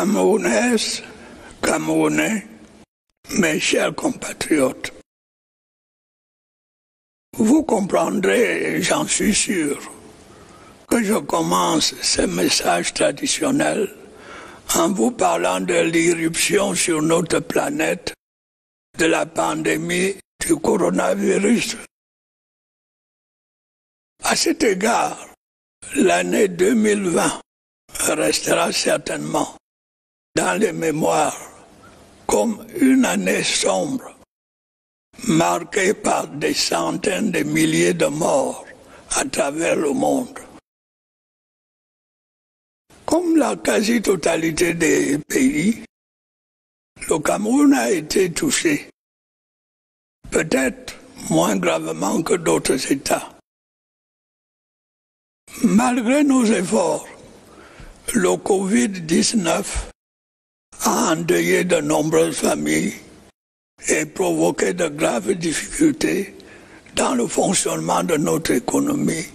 Camerounaises, Camerounais, mes chers compatriotes, vous comprendrez, j'en suis sûr, que je commence ce message traditionnel en vous parlant de l'irruption sur notre planète de la pandémie du coronavirus. À cet égard, l'année 2020 restera certainement dans les mémoires comme une année sombre, marquée par des centaines de milliers de morts à travers le monde. Comme la quasi-totalité des pays, le Cameroun a été touché, peut-être moins gravement que d'autres États. Malgré nos efforts, le Covid-19 a endeuillé de nombreuses familles et provoqué de graves difficultés dans le fonctionnement de notre économie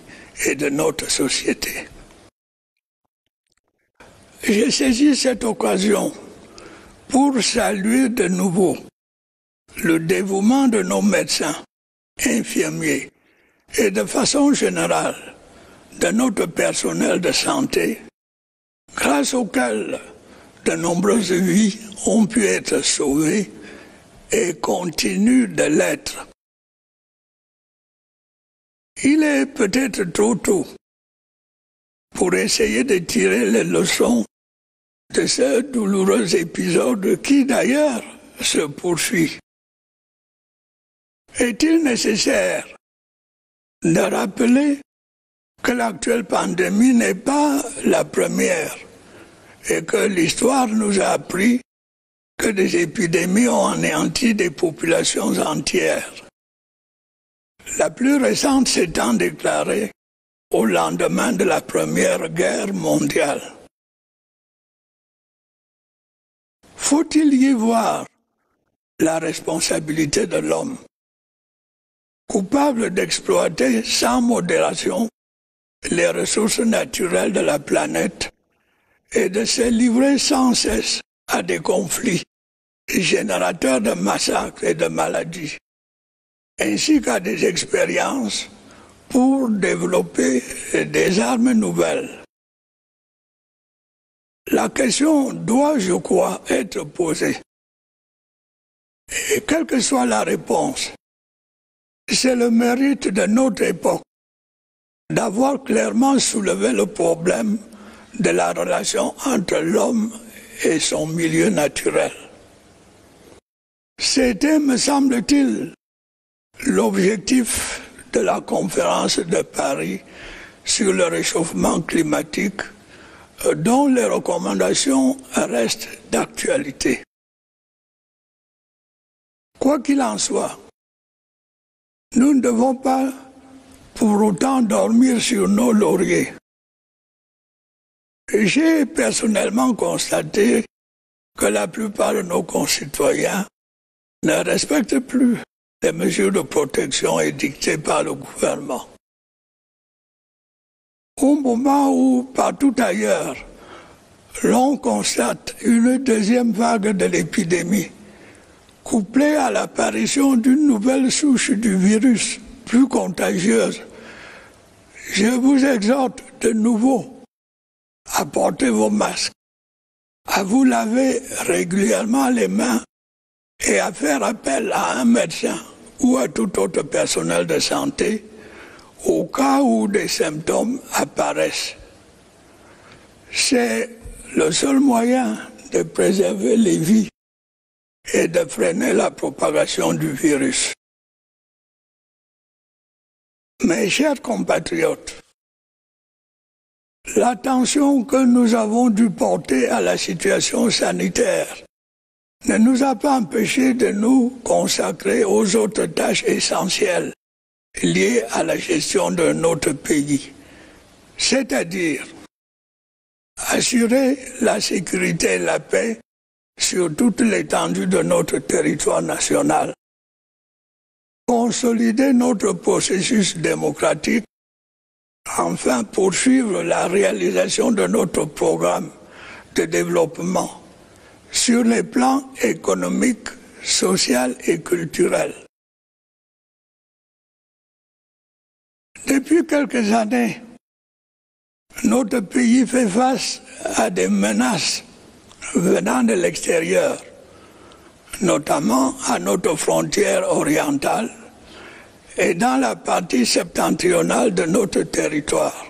et de notre société. J'ai saisi cette occasion pour saluer de nouveau le dévouement de nos médecins, infirmiers et de façon générale de notre personnel de santé, grâce auquel de nombreuses vies ont pu être sauvées et continuent de l'être. Il est peut-être trop tôt pour essayer de tirer les leçons de ce douloureux épisode qui d'ailleurs se poursuit. Est-il nécessaire de rappeler que l'actuelle pandémie n'est pas la première et que l'histoire nous a appris que des épidémies ont anéanti des populations entières. La plus récente s'étant déclarée au lendemain de la Première Guerre mondiale. Faut-il y voir la responsabilité de l'homme, coupable d'exploiter sans modération les ressources naturelles de la planète et de se livrer sans cesse à des conflits générateurs de massacres et de maladies, ainsi qu'à des expériences pour développer des armes nouvelles. La question doit, je crois, être posée. Et quelle que soit la réponse, c'est le mérite de notre époque d'avoir clairement soulevé le problème de la relation entre l'homme et son milieu naturel. C'était, me semble-t-il, l'objectif de la conférence de Paris sur le réchauffement climatique, dont les recommandations restent d'actualité. Quoi qu'il en soit, nous ne devons pas pour autant dormir sur nos lauriers. J'ai personnellement constaté que la plupart de nos concitoyens ne respectent plus les mesures de protection édictées par le gouvernement. Au moment où, partout ailleurs, l'on constate une deuxième vague de l'épidémie, couplée à l'apparition d'une nouvelle souche du virus plus contagieuse, je vous exhorte de nouveau à porter vos masques, à vous laver régulièrement les mains et à faire appel à un médecin ou à tout autre personnel de santé au cas où des symptômes apparaissent. C'est le seul moyen de préserver les vies et de freiner la propagation du virus. Mes chers compatriotes, l'attention que nous avons dû porter à la situation sanitaire ne nous a pas empêchés de nous consacrer aux autres tâches essentielles liées à la gestion de notre pays, c'est-à-dire assurer la sécurité et la paix sur toute l'étendue de notre territoire national, consolider notre processus démocratique, enfin poursuivre la réalisation de notre programme de développement sur les plans économiques, social et culturel. Depuis quelques années, notre pays fait face à des menaces venant de l'extérieur, notamment à notre frontière orientale et dans la partie septentrionale de notre territoire.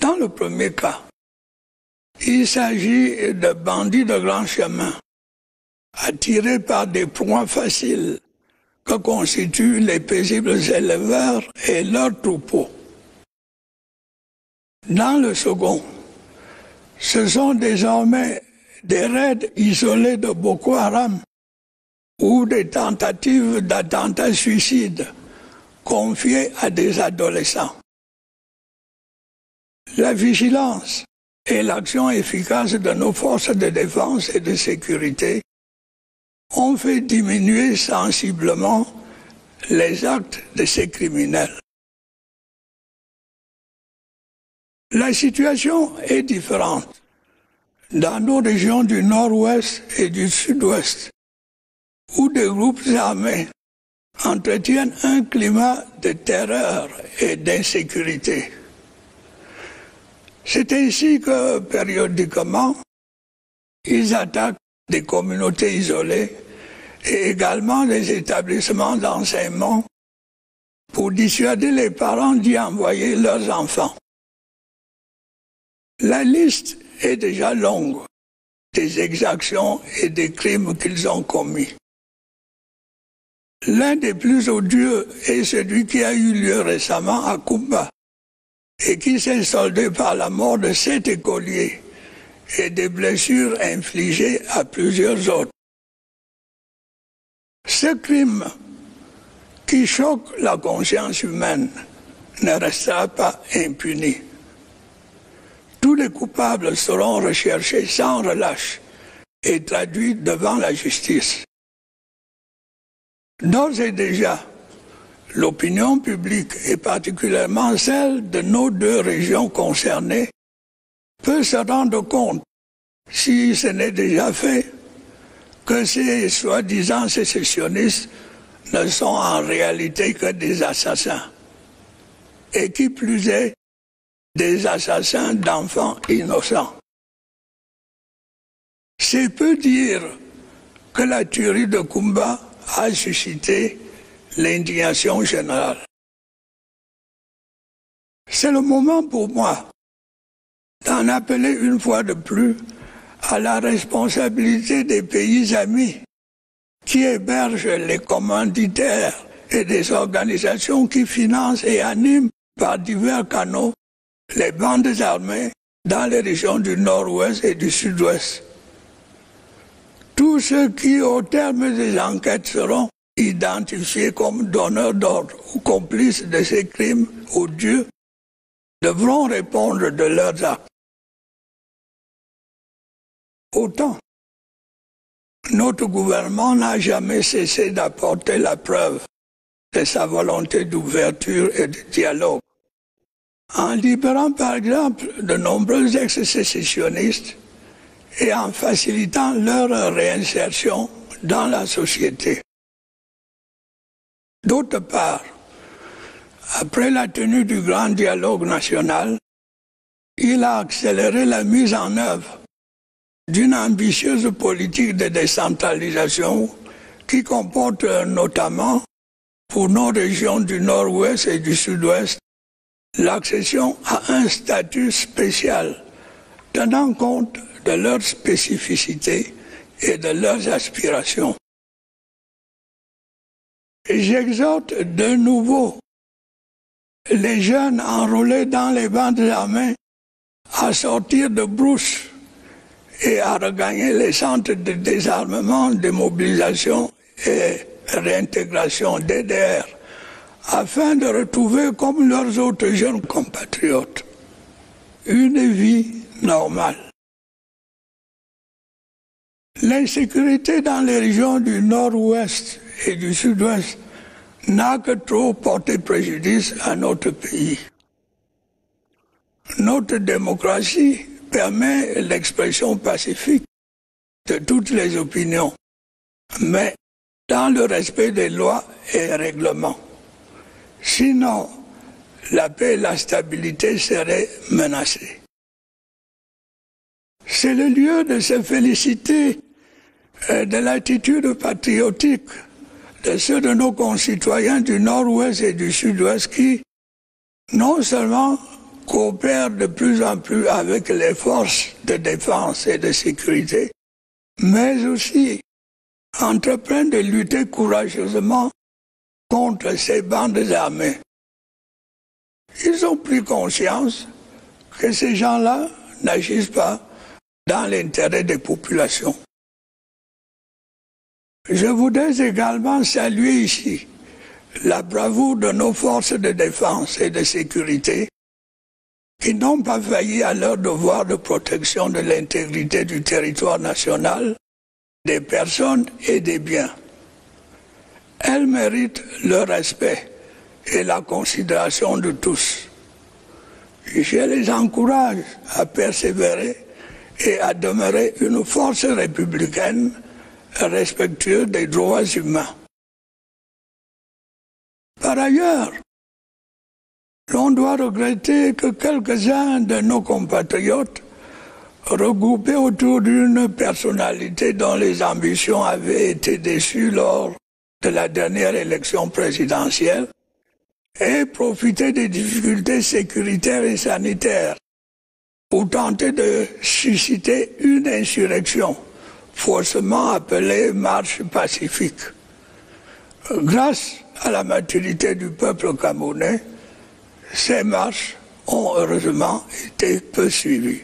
Dans le premier cas, il s'agit de bandits de grand chemin, attirés par des proies faciles que constituent les paisibles éleveurs et leurs troupeaux. Dans le second, ce sont désormais des raids isolés de Boko Haram ou des tentatives d'attentats suicides confiées à des adolescents. La vigilance et l'action efficace de nos forces de défense et de sécurité ont fait diminuer sensiblement les actes de ces criminels. La situation est différente dans nos régions du nord-ouest et du sud-ouest, où des groupes armés entretiennent un climat de terreur et d'insécurité. C'est ainsi que, périodiquement, ils attaquent des communautés isolées et également des établissements d'enseignement pour dissuader les parents d'y envoyer leurs enfants. La liste est déjà longue des exactions et des crimes qu'ils ont commis. L'un des plus odieux est celui qui a eu lieu récemment à Kumba et qui s'est soldé par la mort de 7 écoliers et des blessures infligées à plusieurs autres. Ce crime qui choque la conscience humaine ne restera pas impuni. Tous les coupables seront recherchés sans relâche et traduits devant la justice. D'ores et déjà, l'opinion publique, et particulièrement celle de nos 2 régions concernées, peut se rendre compte, si ce n'est déjà fait, que ces soi-disant sécessionnistes ne sont en réalité que des assassins, et qui plus est, des assassins d'enfants innocents. C'est peu dire que la tuerie de Kumba a suscité l'indignation générale. C'est le moment pour moi d'en appeler une fois de plus à la responsabilité des pays amis qui hébergent les commanditaires et des organisations qui financent et animent par divers canaux les bandes armées dans les régions du nord-ouest et du sud-ouest. Tous ceux qui, au terme des enquêtes, seront identifiés comme donneurs d'ordre ou complices de ces crimes odieux devront répondre de leurs actes. Autant, notre gouvernement n'a jamais cessé d'apporter la preuve de sa volonté d'ouverture et de dialogue, en libérant par exemple de nombreux ex-sécessionnistes et en facilitant leur réinsertion dans la société. D'autre part, après la tenue du grand dialogue national, il a accéléré la mise en œuvre d'une ambitieuse politique de décentralisation qui comporte notamment, pour nos régions du nord-ouest et du sud-ouest, l'accession à un statut spécial tenant compte de leurs spécificités et de leurs aspirations. J'exhorte de nouveau les jeunes enrôlés dans les bandes armées à sortir de brousse et à regagner les centres de désarmement, de mobilisation et réintégration DDR, afin de retrouver, comme leurs autres jeunes compatriotes, une vie normale. L'insécurité dans les régions du nord-ouest et du sud-ouest n'a que trop porté préjudice à notre pays. Notre démocratie permet l'expression pacifique de toutes les opinions, mais dans le respect des lois et règlements. Sinon, la paix et la stabilité seraient menacées. C'est le lieu de se féliciter de l'attitude patriotique de ceux de nos concitoyens du Nord-Ouest et du Sud-Ouest qui, non seulement coopèrent de plus en plus avec les forces de défense et de sécurité, mais aussi entreprennent de lutter courageusement contre ces bandes armées. Ils ont pris conscience que ces gens-là n'agissent pas dans l'intérêt des populations. Je voudrais également saluer ici la bravoure de nos forces de défense et de sécurité qui n'ont pas failli à leur devoir de protection de l'intégrité du territoire national, des personnes et des biens. Elles méritent le respect et la considération de tous. Je les encourage à persévérer et à demeurer une force républicaine respectueuse des droits humains. Par ailleurs, l'on doit regretter que quelques-uns de nos compatriotes, regroupés autour d'une personnalité dont les ambitions avaient été déçues lors de la dernière élection présidentielle, aient profité des difficultés sécuritaires et sanitaires pour tenter de susciter une insurrection, faussement appelée marche pacifique. Grâce à la maturité du peuple camerounais, ces marches ont heureusement été peu suivies.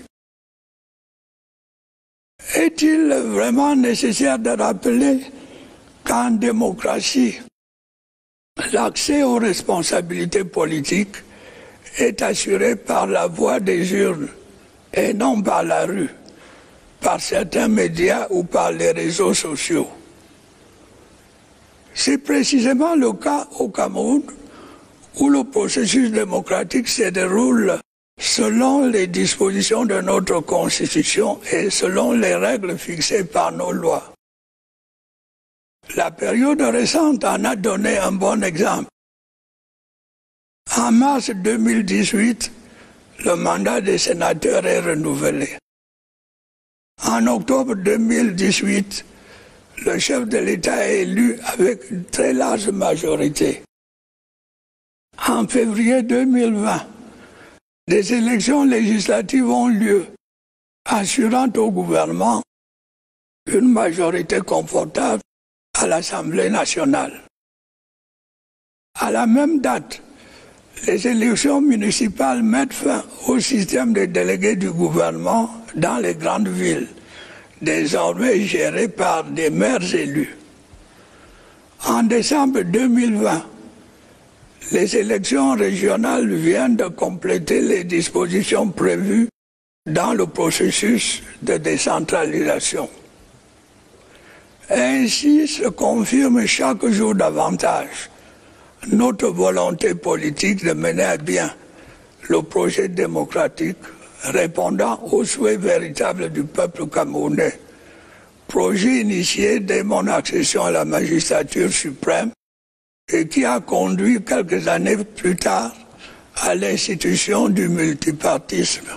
Est-il vraiment nécessaire de rappeler qu'en démocratie, l'accès aux responsabilités politiques est assuré par la voie des urnes et non par la rue, par certains médias ou par les réseaux sociaux. C'est précisément le cas au Cameroun où le processus démocratique se déroule selon les dispositions de notre Constitution et selon les règles fixées par nos lois. La période récente en a donné un bon exemple. En mars 2018, le mandat des sénateurs est renouvelé. En octobre 2018, le chef de l'État est élu avec une très large majorité. En février 2020, des élections législatives ont lieu, assurant au gouvernement une majorité confortable à l'Assemblée nationale. À la même date, les élections municipales mettent fin au système des délégués du gouvernement dans les grandes villes, désormais gérées par des maires élus. En décembre 2020, les élections régionales viennent de compléter les dispositions prévues dans le processus de décentralisation. Ainsi se confirme chaque jour davantage notre volonté politique de mener à bien le projet démocratique répondant aux souhaits véritables du peuple camerounais, projet initié dès mon accession à la magistrature suprême et qui a conduit quelques années plus tard à l'institution du multipartisme.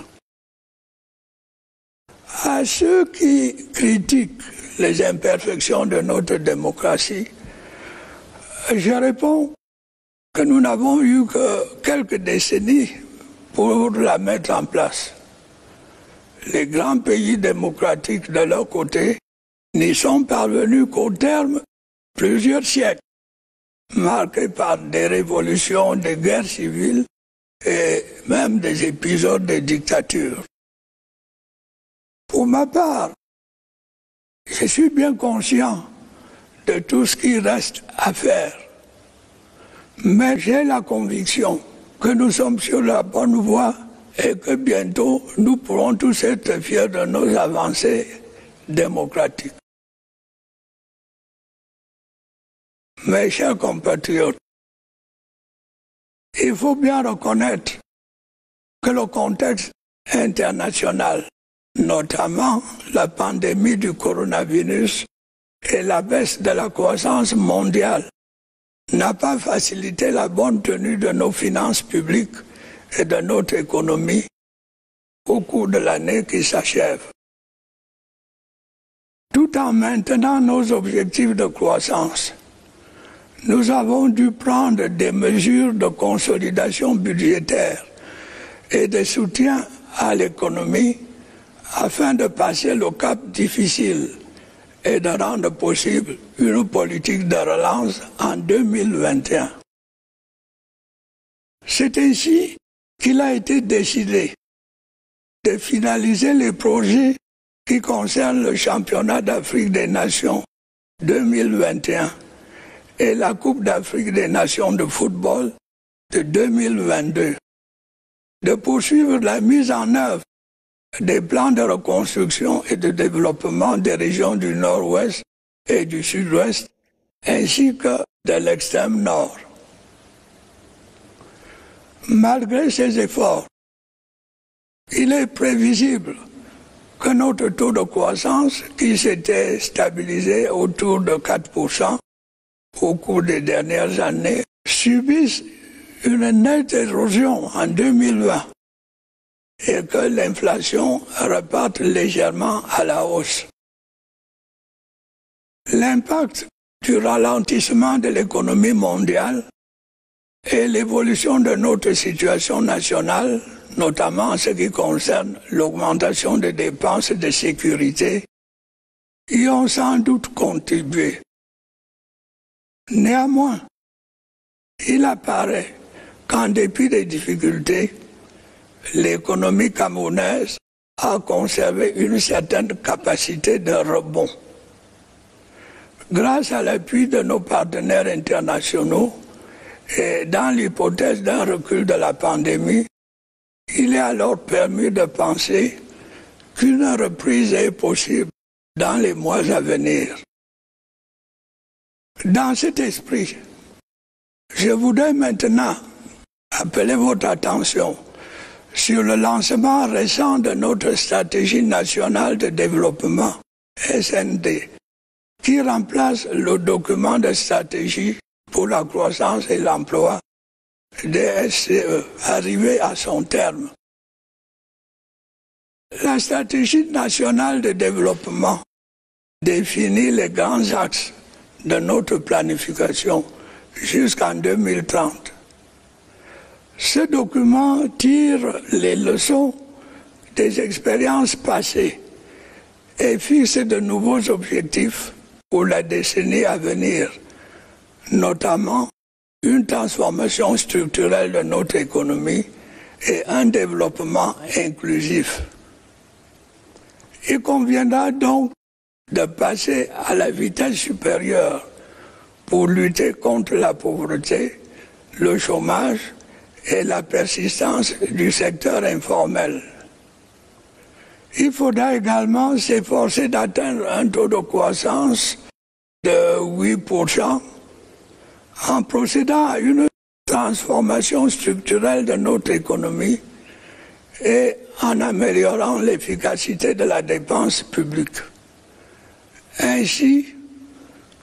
À ceux qui critiquent les imperfections de notre démocratie, je réponds que nous n'avons eu que quelques décennies pour la mettre en place. Les grands pays démocratiques de leur côté n'y sont parvenus qu'au terme plusieurs siècles, marqués par des révolutions, des guerres civiles et même des épisodes de dictature. Pour ma part, je suis bien conscient de tout ce qui reste à faire. Mais j'ai la conviction que nous sommes sur la bonne voie et que bientôt nous pourrons tous être fiers de nos avancées démocratiques. Mes chers compatriotes, il faut bien reconnaître que le contexte international notamment la pandémie du coronavirus et la baisse de la croissance mondiale, n'a pas facilité la bonne tenue de nos finances publiques et de notre économie au cours de l'année qui s'achève. Tout en maintenant nos objectifs de croissance, nous avons dû prendre des mesures de consolidation budgétaire et de soutien à l'économie afin de passer le cap difficile et de rendre possible une politique de relance en 2021. C'est ainsi qu'il a été décidé de finaliser les projets qui concernent le championnat d'Afrique des Nations 2021 et la Coupe d'Afrique des Nations de football de 2022, de poursuivre la mise en œuvre des plans de reconstruction et de développement des régions du Nord-Ouest et du Sud-Ouest, ainsi que de l'extrême Nord. Malgré ces efforts, il est prévisible que notre taux de croissance, qui s'était stabilisé autour de 4% au cours des dernières années, subisse une nette érosion en 2020 et que l'inflation reparte légèrement à la hausse. L'impact du ralentissement de l'économie mondiale et l'évolution de notre situation nationale, notamment en ce qui concerne l'augmentation des dépenses de sécurité, y ont sans doute contribué. Néanmoins, il apparaît qu'en dépit des difficultés, l'économie camerounaise a conservé une certaine capacité de rebond. Grâce à l'appui de nos partenaires internationaux et dans l'hypothèse d'un recul de la pandémie, il est alors permis de penser qu'une reprise est possible dans les mois à venir. Dans cet esprit, je voudrais maintenant appeler votre attention sur le lancement récent de notre stratégie nationale de développement, SND, qui remplace le document de stratégie pour la croissance et l'emploi, DSCE, arrivé à son terme. La stratégie nationale de développement définit les grands axes de notre planification jusqu'en 2030. Ce document tire les leçons des expériences passées et fixe de nouveaux objectifs pour la décennie à venir, notamment une transformation structurelle de notre économie et un développement inclusif. Il conviendra donc de passer à la vitesse supérieure pour lutter contre la pauvreté, le chômage et la persistance du secteur informel. Il faudra également s'efforcer d'atteindre un taux de croissance de 8% en procédant à une transformation structurelle de notre économie et en améliorant l'efficacité de la dépense publique. Ainsi,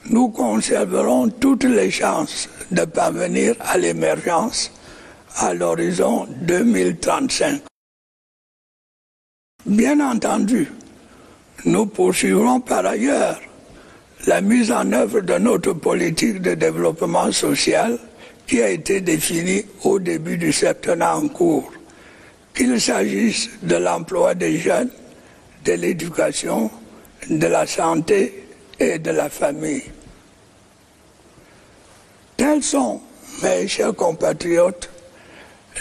nous conserverons toutes les chances de parvenir à l'émergence à l'horizon 2035. Bien entendu, nous poursuivrons par ailleurs la mise en œuvre de notre politique de développement social qui a été définie au début du septennat en cours, qu'il s'agisse de l'emploi des jeunes, de l'éducation, de la santé et de la famille. Telles sont, mes chers compatriotes,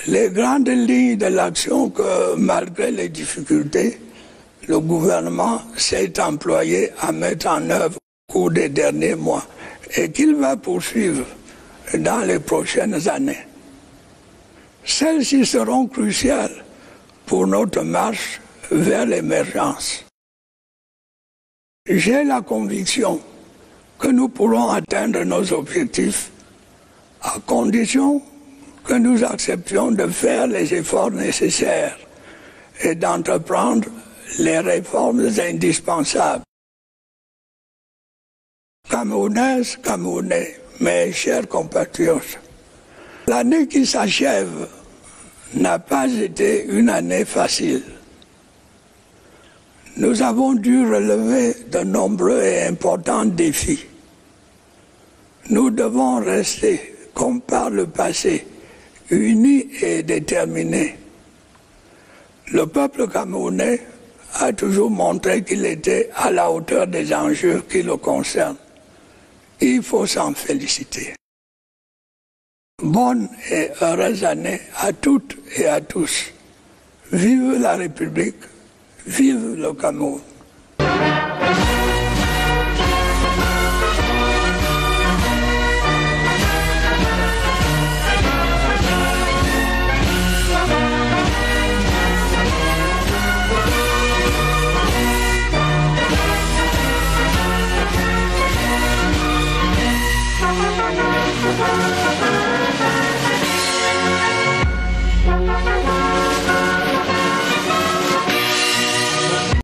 les grandes lignes de l'action que, malgré les difficultés, le gouvernement s'est employé à mettre en œuvre au cours des derniers mois et qu'il va poursuivre dans les prochaines années. Celles-ci seront cruciales pour notre marche vers l'émergence. J'ai la conviction que nous pourrons atteindre nos objectifs à condition que nous acceptions de faire les efforts nécessaires et d'entreprendre les réformes indispensables. Camerounaises, Camerounais, mes chers compatriotes, l'année qui s'achève n'a pas été une année facile. Nous avons dû relever de nombreux et importants défis. Nous devons rester, comme par le passé, unis et déterminés. Le peuple camerounais a toujours montré qu'il était à la hauteur des enjeux qui le concernent. Il faut s'en féliciter. Bonne et heureuse année à toutes et à tous. Vive la République, vive le Cameroun.